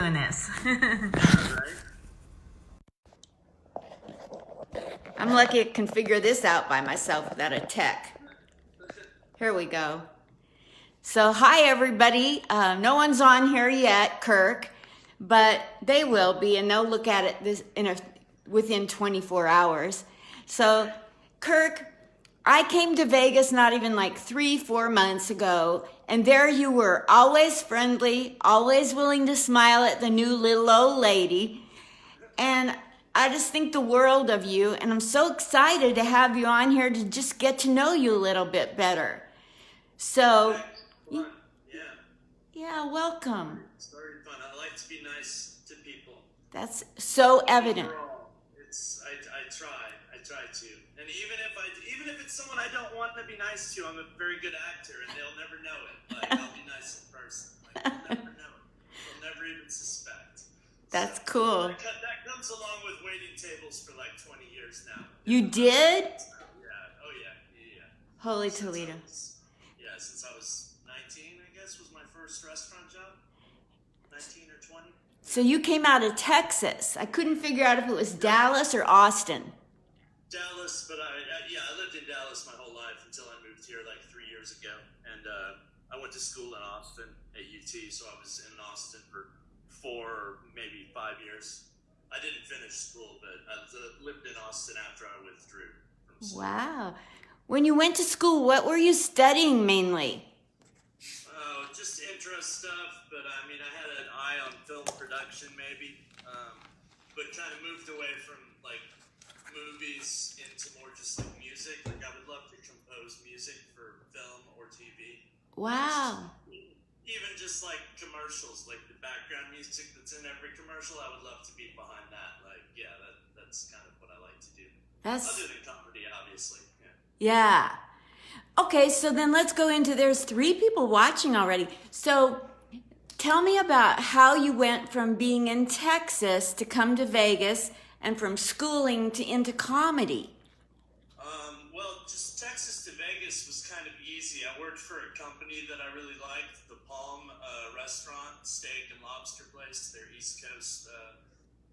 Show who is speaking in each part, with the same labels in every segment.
Speaker 1: doing this. I'm lucky I can figure this out by myself without a tech. Here we go. So hi everybody. No one's on here yet, Kirk, but they will be, and they'll look at it within 24 hours. So Kirk, I came to Vegas not even like 3-4 months ago, and there you were, always friendly, always willing to smile at the new little old lady. And I just think the world of you, and I'm so excited to have you on here to just get to know you a little bit better. So, yeah, welcome.
Speaker 2: It's very fun. I like to be nice to people.
Speaker 1: That's so evident.
Speaker 2: Overall, I try to. And even if it's someone I don't want to be nice to, I'm a very good actor, and they'll never know it. Like, I'll be nice in person. Like, they'll never know it. They'll never even suspect.
Speaker 1: That's cool.
Speaker 2: That comes along with waiting tables for like 20 years now.
Speaker 1: You did?
Speaker 2: Yeah. Oh yeah.
Speaker 1: Holy Toledo.
Speaker 2: Since I was 19, I guess, was my first restaurant job. 19 or 20.
Speaker 1: So you came out of Texas. I couldn't figure out if it was Dallas or Austin.
Speaker 2: Dallas, but I lived in Dallas my whole life until I moved here like 3 years ago. And I went to school in Austin at UT, so I was in Austin for 4, maybe 5 years. I didn't finish school, but I lived in Austin after I withdrew from school.
Speaker 1: Wow. When you went to school, what were you studying mainly?
Speaker 2: Oh, just interest stuff, but I mean, I had an eye on film production maybe, but kind of moved away from like movies into more just like music. Like I would love to compose music for film or TV.
Speaker 1: Wow.
Speaker 2: Even just like commercials, like the background music that's in every commercial, I would love to be behind that. Like, yeah, that's kind of what I like to do. Other than comedy, obviously.
Speaker 1: Yeah. Okay, so then let's go into, there's 3 people watching already. So tell me about how you went from being in Texas to come to Vegas and from schooling to into comedy.
Speaker 2: Well, just Texas to Vegas was kind of easy. I worked for a company that I really liked, the Palm Restaurant, steak and lobster place, their East Coast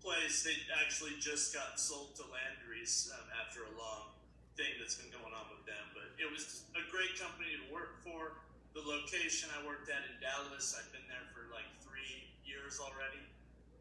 Speaker 2: place. They actually just got sold to Landry's after a long thing that's been going on with them, but it was a great company to work for. The location I worked at in Dallas, I've been there for like 3 years already,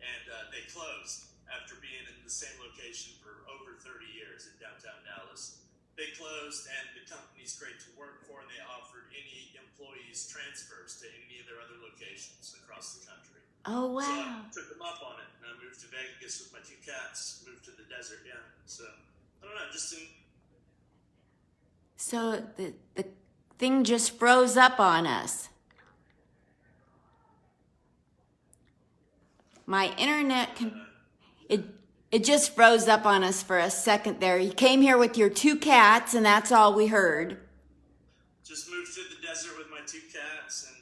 Speaker 2: and they closed after being in the same location for over 30 years in downtown Dallas. They closed, and the company's great to work for. They offered any employees transfers to any of their other locations across the country.
Speaker 1: Oh, wow.
Speaker 2: So I took them up on it, and I moved to Vegas with my 2 cats, moved to the desert, yeah. So, I don't know, just in...
Speaker 1: So the thing just froze up on us. My internet it just froze up on us for a second there. You came here with your 2 cats, and that's all we heard.
Speaker 2: Just moved to the desert with my 2 cats and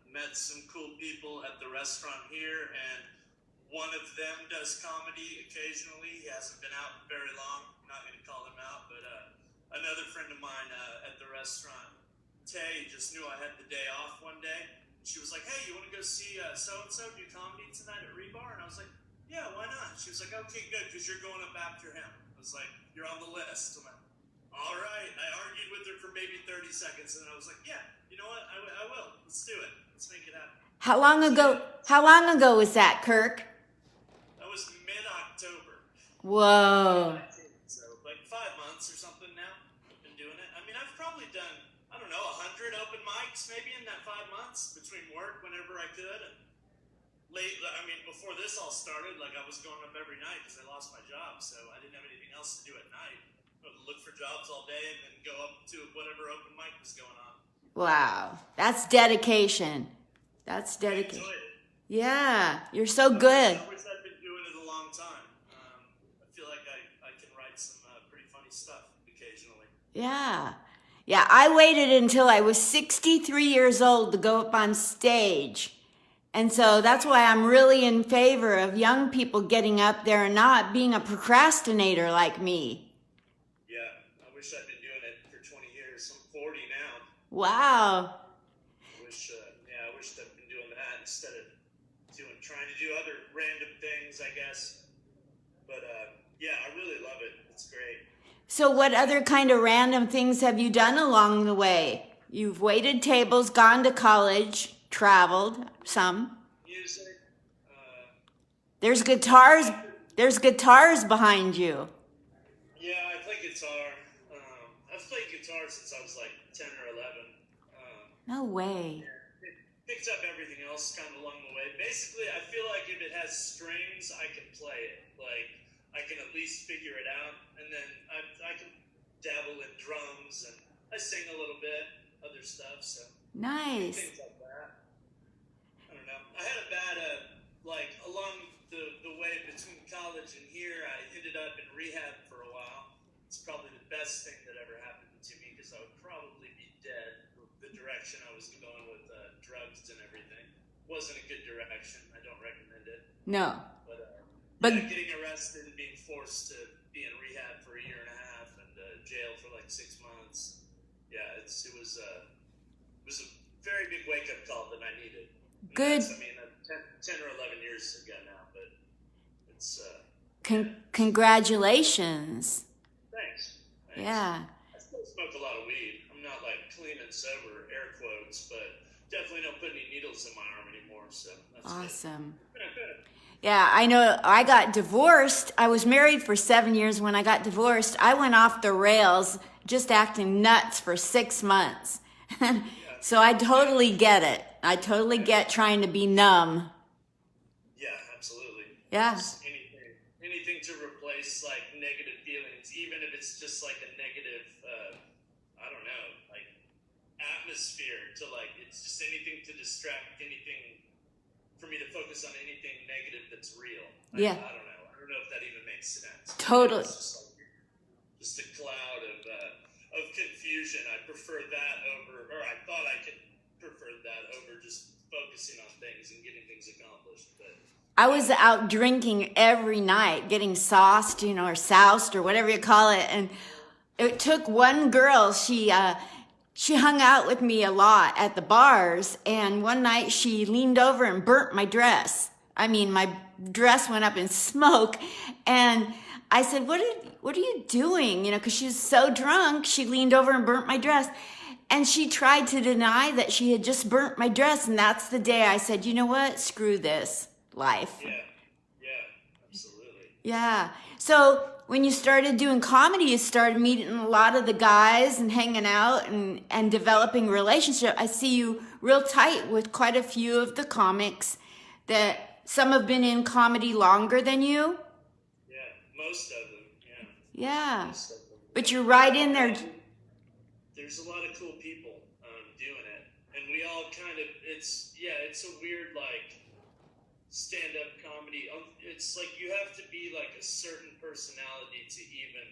Speaker 2: met some cool people at the restaurant here, and one of them does comedy occasionally. He hasn't been out very long. I'm not going to call him out, but another friend of mine at the restaurant, Tay, just knew I had the day off one day. She was like, hey, you want to go see so-and-so do comedy tonight at Rebar? And I was like, yeah, why not? She was like, okay, good, because you're going up after him. I was like, you're on the list. I'm like, all right. I argued with her for maybe 30 seconds, and I was like, yeah, you know what? I will. Let's do it. Let's make it happen.
Speaker 1: How long ago was that, Kirk?
Speaker 2: That was mid-October.
Speaker 1: Whoa.
Speaker 2: So like 5 months or something now. I've been doing it. I mean, I've probably done, I don't know, 100 open mics maybe in that 5 months between work whenever I could. And before this all started, like I was going up every night because I lost my job, so I didn't have anything else to do at night. I would look for jobs all day and then go up to whatever open mic was going on.
Speaker 1: Wow. That's dedication. That's dedication.
Speaker 2: I enjoyed it.
Speaker 1: Yeah, you're so good.
Speaker 2: I wish I'd been doing it a long time. I feel like I can write some pretty funny stuff occasionally.
Speaker 1: Yeah. Yeah, I waited until I was 63 years old to go up on stage. And so that's why I'm really in favor of young people getting up there and not being a procrastinator like me.
Speaker 2: Yeah, I wish I'd been doing it for 20 years. I'm 40 now.
Speaker 1: Wow.
Speaker 2: I wish I'd been doing that instead of trying to do do other random things, I guess. But yeah, I really love it. It's great.
Speaker 1: So what other kind of random things have you done along the way? You've waited tables, gone to college, traveled some.
Speaker 2: Music.
Speaker 1: There's guitars. There's guitars behind you.
Speaker 2: Yeah, I play guitar. I've played guitar since I was like 10 or 11.
Speaker 1: No way.
Speaker 2: Picked up everything else kind of along the way. Basically, I feel like if it has strings, I can play it. Like, I can at least figure it out. And then I can dabble in drums, and I sing a little bit, other stuff. So
Speaker 1: Nice.
Speaker 2: things like that. I don't know. I had a bad, like, along the way between college and here, I ended up in rehab for a while. It's probably the best thing that ever happened to me because I would probably be dead. The direction I was going with drugs and everything wasn't a good direction. I don't recommend it.
Speaker 1: No.
Speaker 2: But yeah, getting arrested and being forced to be in rehab for 1.5 years and jail for like 6 months. Yeah, it was a very big wake up call that I needed. And
Speaker 1: Good.
Speaker 2: I mean, 10 or 11 years ago now, but it's.
Speaker 1: Congratulations.
Speaker 2: Thanks.
Speaker 1: Yeah.
Speaker 2: I still smoke a lot of weed. I'm not like clean and sober, air quotes, but definitely don't put any needles in my arm anymore. So that's
Speaker 1: Awesome.
Speaker 2: good.
Speaker 1: Yeah, I know. I got divorced. I was married for 7 years. When I got divorced, I went off the rails, just acting nuts for 6 months. So I totally get it. I totally get trying to be numb.
Speaker 2: Yeah, absolutely.
Speaker 1: Yeah.
Speaker 2: Just anything to replace like negative feelings, even if it's just like a negative, I don't know, like atmosphere to like, it's just anything to distract, anything for me to focus on anything negative that's real.
Speaker 1: Yeah.
Speaker 2: I don't know. I don't know if that even makes sense.
Speaker 1: Totally.
Speaker 2: It's just a cloud of confusion. I prefer that over, or I thought I could prefer that over just focusing on things and getting things accomplished. But
Speaker 1: I was out drinking every night, getting sauced, or soused or whatever you call it. And it took one girl, she hung out with me a lot at the bars. And one night she leaned over and burnt my dress. I mean, my dress went up in smoke. And I said, what are you doing? Because she was so drunk, she leaned over and burnt my dress. And she tried to deny that she had just burnt my dress. And that's the day I said, you know what? Screw this life.
Speaker 2: yeah, absolutely.
Speaker 1: Yeah. So when you started doing comedy, you started meeting a lot of the guys and hanging out and developing relationship. I see you real tight with quite a few of the comics that some have been in comedy longer than you.
Speaker 2: Yeah, most of them,
Speaker 1: Yeah.
Speaker 2: Most of them.
Speaker 1: But you're right in there.
Speaker 2: There's a lot of cool people doing it. And we all kind of, it's a weird, like, stand-up comedy. It's like you have to be like a certain personality to even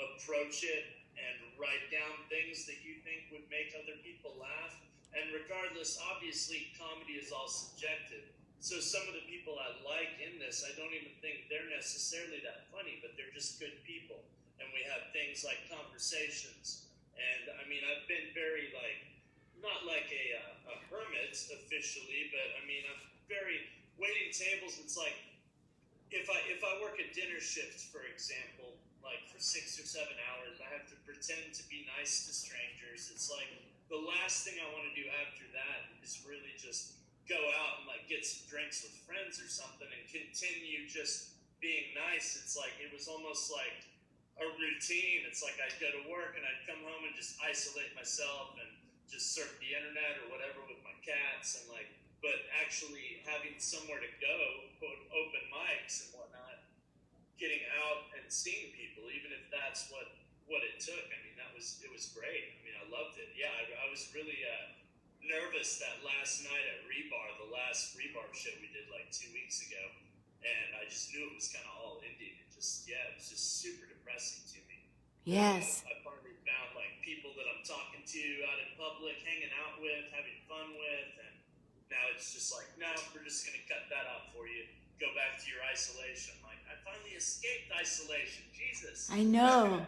Speaker 2: approach it and write down things that you think would make other people laugh. And regardless, obviously, comedy is all subjective. So some of the people I like in this, I don't even think they're necessarily that funny, but they're just good people. And we have things like conversations. And I mean, I've been very like, not like a hermit officially, but I mean, I'm very waiting tables. It's like if I work a dinner shift, for example, like for 6 or 7 hours, I have to pretend to be nice to strangers. It's like the last thing I want to do after that is really just go out and like get some drinks with friends or something and continue just being nice. It's like it was almost like a routine. It's like I'd go to work and I'd come home and just isolate myself and just surf the internet or whatever with my cats and like, but actually having somewhere to go, open mics and whatnot, getting out and seeing people, even if that's what it took. I mean, it was great. I mean, I loved it. Yeah, I was really nervous that last night at Rebar, the last Rebar show we did like 2 weeks ago, and I just knew it was kind of all indie. It was just super depressing to me.
Speaker 1: Yes.
Speaker 2: I finally found like people that I'm talking to out in public, hanging out with, having fun with, and now it's just like, no, we're just going to cut that out for you. Go back to your isolation. Like, I finally escaped isolation. Jesus.
Speaker 1: I know.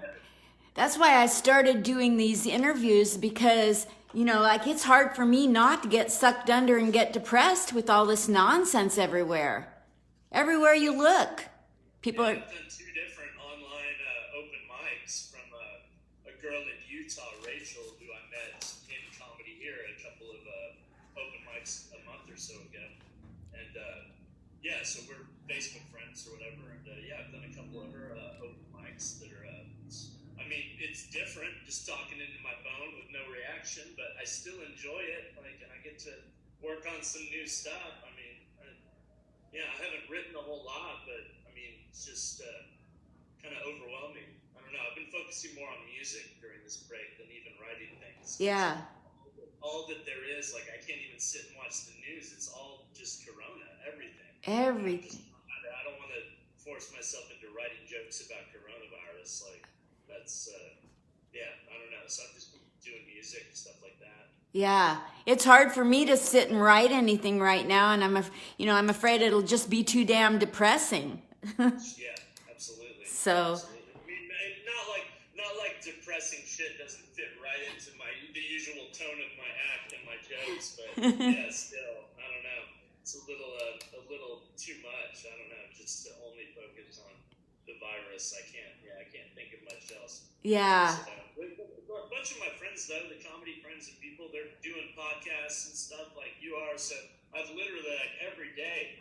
Speaker 1: That's why I started doing these interviews, because like it's hard for me not to get sucked under and get depressed with all this nonsense everywhere. Everywhere you look, people are.
Speaker 2: I've done 2 different online open mics from a girl in Utah, Rachel, who I met in comedy here at a couple of open mics a month or so ago. And so we're Facebook friends or whatever. And I've done a couple of her open mics that are, it's different just talking into my phone with no reaction, but I still enjoy it. And I get to work on some new stuff. I haven't written a whole lot, but it's just kind of overwhelming. I don't know. I've been focusing more on music during this break than even writing things.
Speaker 1: Yeah.
Speaker 2: All that there is, I can't even sit and watch the news. It's all just Corona, everything.
Speaker 1: Everything.
Speaker 2: I don't want to force myself into writing jokes about coronavirus. That's, I don't know. So I'm just doing music and stuff like that.
Speaker 1: Yeah, it's hard for me to sit and write anything right now, and I'm afraid it'll just be too damn depressing.
Speaker 2: Yeah, absolutely.
Speaker 1: So.
Speaker 2: Absolutely. Not like depressing shit doesn't fit right into the usual tone of my act and my jokes, but still, I don't know. It's a little too much. I don't know. Just to only focus on the virus, I can't think of much else.
Speaker 1: Yeah.
Speaker 2: So, a bunch of my friends, though, the comedy friends and people, they're doing podcasts and stuff like you are. So I've literally, every day,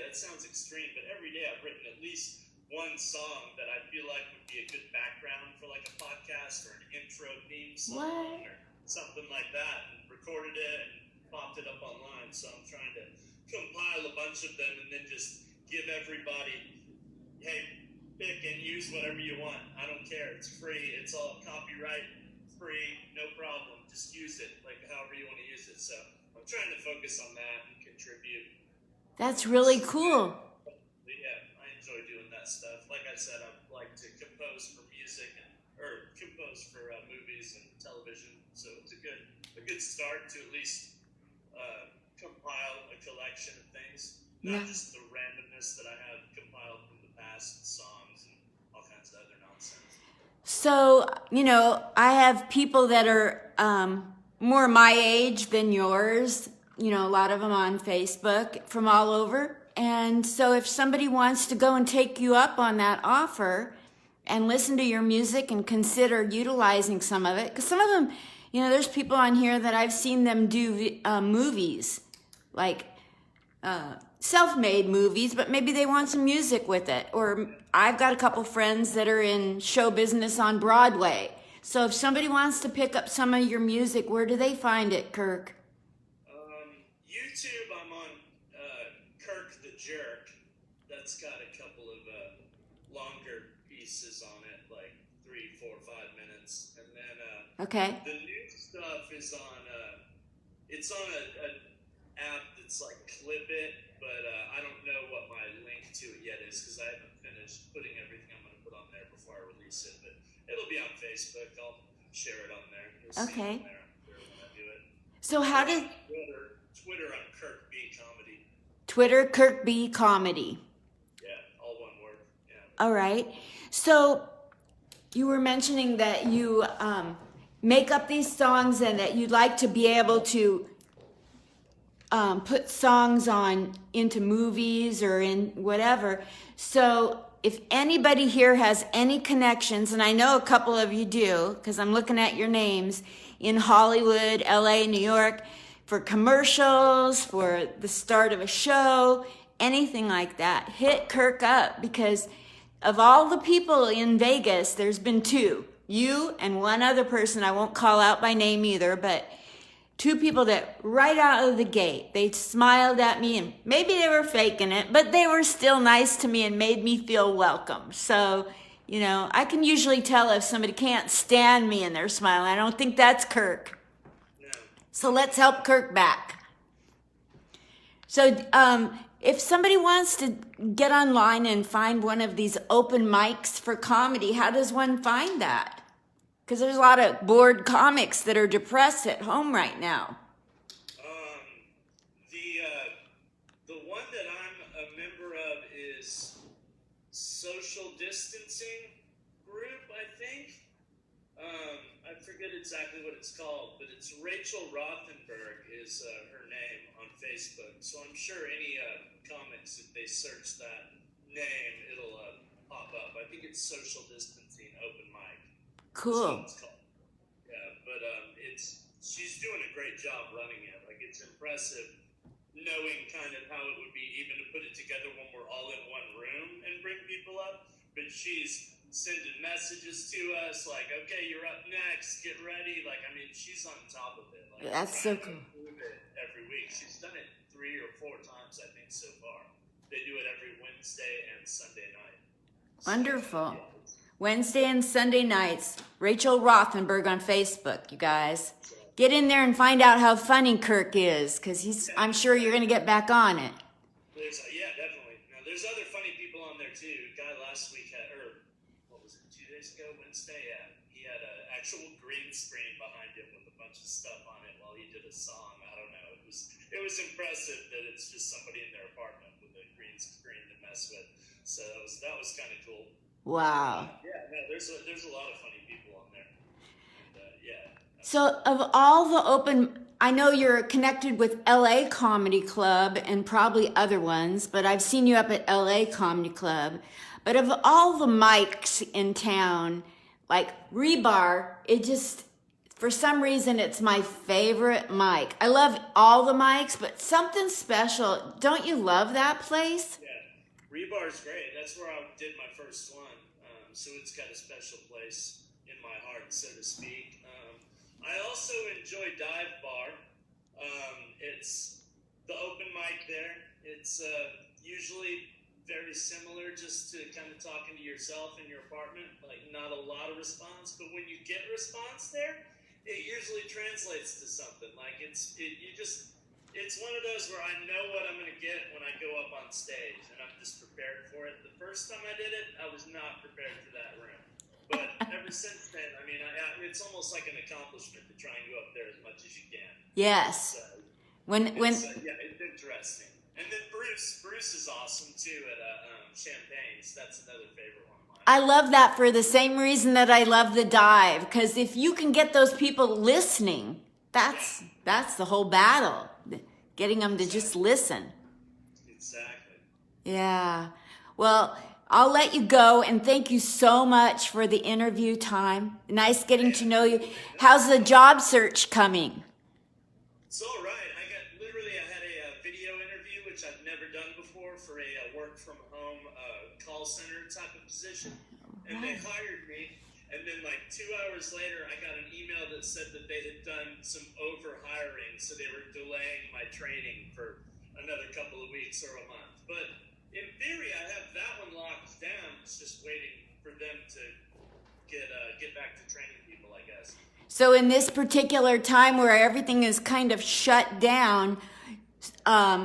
Speaker 2: that sounds extreme, but every day I've written at least one song that I feel like would be a good background for a podcast or an intro theme song or something like that, and recorded it and popped it up online. So I'm trying to compile a bunch of them and then just give everybody, hey, pick and use whatever you want. I don't care. It's free. It's all copyright free. No problem. Just use it however you want to use it. So I'm trying to focus on that and contribute.
Speaker 1: That's really cool.
Speaker 2: Yeah, I enjoy doing that stuff. Like I said, I like to compose for music or compose for movies and television. So it's a good start to at least compile a collection of things. Not just the randomness that I have compiled from the past songs and all kinds of other nonsense.
Speaker 1: So, I have people that are more my age than yours, a lot of them on Facebook from all over. And so if somebody wants to go and take you up on that offer and listen to your music and consider utilizing some of it, because some of them, there's people on here that I've seen them do movies, self-made movies, but maybe they want some music with it. Or I've got a couple friends that are in show business on Broadway. So if somebody wants to pick up some of your music, where do they find it, Kirk?
Speaker 2: YouTube, I'm on Kirk the Jerk. That's got a couple of longer pieces on it, 3, 4, 5 minutes. And then
Speaker 1: okay.
Speaker 2: The new stuff is on, it's on an app that's Clip It, but I don't know what my link to it yet is because I haven't finished putting everything I'm going to put on there before I release it. But it'll be on Facebook. I'll share it on there. You'll see it on there when I do it.
Speaker 1: So how did
Speaker 2: Twitter on Kirk B Comedy.
Speaker 1: Twitter Kirk B Comedy.
Speaker 2: Yeah, all one word. Yeah.
Speaker 1: All right. So you were mentioning that you make up these songs and that you'd like to be able to put songs into movies or in whatever. So if anybody here has any connections, and I know a couple of you do, because I'm looking at your names, in Hollywood, LA, New York, for commercials, for the start of a show, anything like that, hit Kirk up, because of all the people in Vegas, there's been 2. You and one other person, I won't call out by name either, but 2 people that right out of the gate, they smiled at me, and maybe they were faking it, but they were still nice to me and made me feel welcome. So, I can usually tell if somebody can't stand me and they're smiling. I don't think that's Kirk.
Speaker 2: No.
Speaker 1: So let's help Kirk back. So if somebody wants to get online and find one of these open mics for comedy, how does one find that? Because there's a lot of bored comics that are depressed at home right now.
Speaker 2: The one that I'm a member of is Social Distancing Group, I think. I forget exactly what it's called, but it's Rachel Rothenberg is her name on Facebook. So I'm sure any comics, if they search that name, it'll pop up. I think it's Social Distancing Open Mic. That's what
Speaker 1: Cool.
Speaker 2: it's called. Yeah, but she's doing a great job running it. Like, it's impressive knowing kind of how it would be even to put it together when we're all in one room and bring people up. But she's sending messages to us like, okay, you're up next, get ready. Like, I mean, she's on top of it. Like,
Speaker 1: That's so
Speaker 2: trying to
Speaker 1: cool.
Speaker 2: improve it every week. She's done it 3 or 4 times, I think, so far. They do it every Wednesday and Sunday night.
Speaker 1: Wonderful.
Speaker 2: Yeah,
Speaker 1: Wednesday and Sunday nights. Rachel Rothenberg on Facebook, you guys. Get in there and find out how funny Kirk is, because I'm sure you're going to get back on it.
Speaker 2: yeah, definitely. Now, there's other funny people on there, too. A guy last week had, or what was it, 2 days ago, Wednesday? Yeah. He had an actual green screen behind him with a bunch of stuff on it while he did a song. I don't know. It was impressive that it's just somebody in their apartment with a green screen to mess with. So that was kind of cool.
Speaker 1: Wow.
Speaker 2: Yeah, no, there's a lot of funny people on there. And, yeah.
Speaker 1: So of all the I know you're connected with LA Comedy Club and probably other ones, but I've seen you up at LA Comedy Club. But of all the mics in town, like Rebar, for some reason, it's my favorite mic. I love all the mics, but something special. Don't you love that place?
Speaker 2: Yeah, Rebar's great. That's where I did my first one. So it's got a special place in my heart, so to speak. I also enjoy Dive Bar. It's the open mic there. It's usually very similar, just to kind of talking to yourself in your apartment. Like, not a lot of response, but when you get response there, it usually translates to something. Like, it's one of those where I know what I'm going to get when I go up on stage, and I'm just prepared for it. The first time I did it, I was not prepared for that room. But ever since then, I mean, it's almost like an accomplishment to try and go up there as much as you can.
Speaker 1: Yes.
Speaker 2: Yeah, it's interesting. And then Bruce is awesome too at Champagne's. That's another favorite one of mine.
Speaker 1: I love that for the same reason that I love the dive, because if you can get those people listening, that's the whole battle. Getting them to just listen.
Speaker 2: Exactly.
Speaker 1: Yeah. Well, I'll let you go, and thank you so much for the interview time. Nice getting to know you. How's the job search coming?
Speaker 2: It's all right. I had a video interview, which I've never done before, for a work from home call center type of position. And they hired me. And then like 2 hours later, I got an email that said that they had done some over-hiring, so they were delaying my training for another couple of weeks or a month. But in theory, I have that one locked down. It's just waiting for them to get back to training people, I guess.
Speaker 1: So in this particular time where everything is kind of shut down,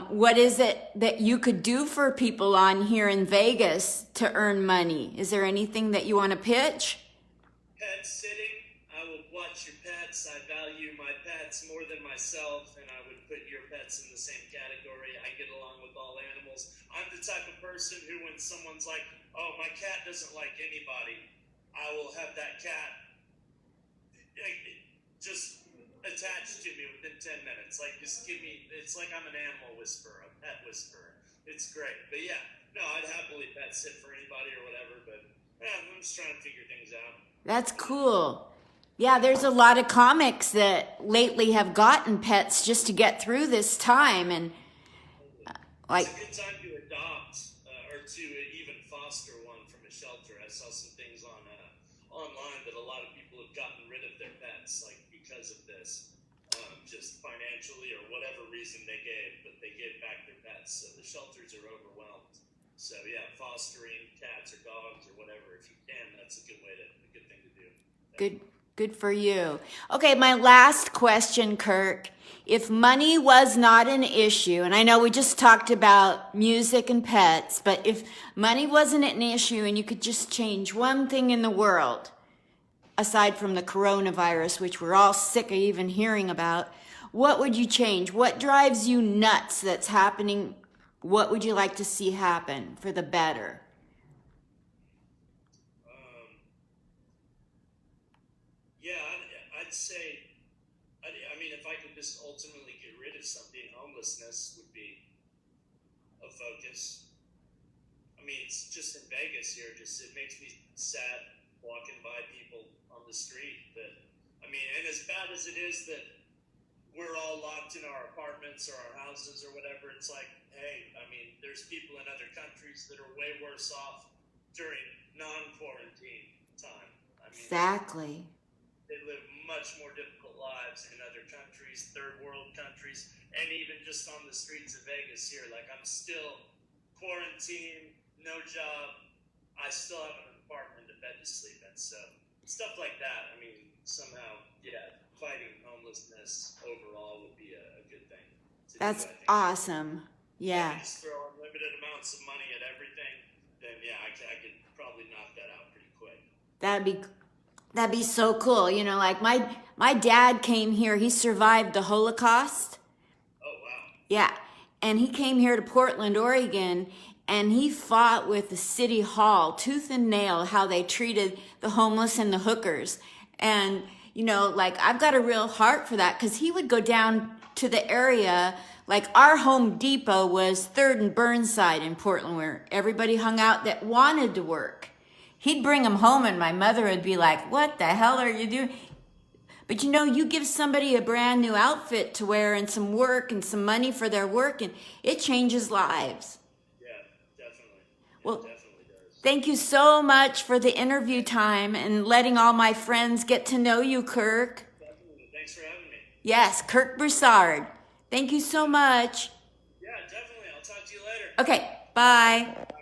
Speaker 1: what is it that you could do for people on here in Vegas to earn money? Is there anything that you want to pitch?
Speaker 2: Pet sitting. I will watch your pets. I value my pets more than myself, and I would put your pets in the same category. I get along with all animals. I'm the type of person who, when someone's like, oh, my cat doesn't like anybody, I will have that cat just attached to me within 10 minutes. Like, just give me, it's like I'm an animal whisperer, a pet whisperer. It's great. But yeah, no, I'd happily pet sit for anybody or whatever, but yeah, I'm just trying to figure things out.
Speaker 1: That's cool. Yeah, there's a lot of comics that lately have gotten pets just to get through this time, and
Speaker 2: it's a good time to adopt or to even foster one from a shelter. I saw some things on online that a lot of people have gotten rid of their pets, like because of this, just financially or whatever reason they gave, but they gave back their pets. So the shelters are overwhelmed. So yeah, fostering cats or dogs or whatever, if you can, that's a good thing to do.
Speaker 1: Good for you. Okay, my last question, Kirk. If money was not an issue, and I know we just talked about music and pets, but if money wasn't an issue and you could just change one thing in the world, aside from the coronavirus, which we're all sick of even hearing about, what would you change? What drives you nuts that's happening? What would you like to see happen for the better?
Speaker 2: I'd say, I mean, if I could just ultimately get rid of something, homelessness would be a focus. I mean, it's just in Vegas here, it makes me sad walking by people on the street that, I mean, and as bad as it is that we're all locked in our apartments or our houses or whatever, it's like, hey, I mean, there's people in other countries that are way worse off during non-quarantine time. I mean,
Speaker 1: Exactly.
Speaker 2: they live much more difficult lives in other countries, third world countries, and even just on the streets of Vegas here. Like, I'm still quarantined, no job. I still have an apartment, a bed to sleep in. So stuff like that. I mean, somehow, yeah, fighting homelessness overall would be a good thing to
Speaker 1: That's
Speaker 2: do, I think.
Speaker 1: awesome.
Speaker 2: If
Speaker 1: Yeah.
Speaker 2: you just throw unlimited amounts of money at everything, then yeah, I could probably knock that out pretty quick.
Speaker 1: That'd be so cool. You know, like my dad came here. He survived the Holocaust.
Speaker 2: Oh, wow.
Speaker 1: Yeah. And he came here to Portland, Oregon, and he fought with the city hall, tooth and nail, how they treated the homeless and the hookers. And, you know, like, I've got a real heart for that, because he would go down to the area, like our Home Depot was 3rd and Burnside in Portland, where everybody hung out that wanted to work. He'd bring them home, and my mother would be like, what the hell are you doing? But, you know, you give somebody a brand new outfit to wear and some work and some money for their work, and it changes lives.
Speaker 2: Yeah, definitely.
Speaker 1: Well,
Speaker 2: It definitely does.
Speaker 1: thank you so much for the interview time and letting all my friends get to know you, Kirk.
Speaker 2: Definitely. Thanks for having me.
Speaker 1: Yes, Kirk Broussard. Thank you so much.
Speaker 2: Yeah, definitely. I'll talk to you later.
Speaker 1: Okay, bye.
Speaker 2: Bye.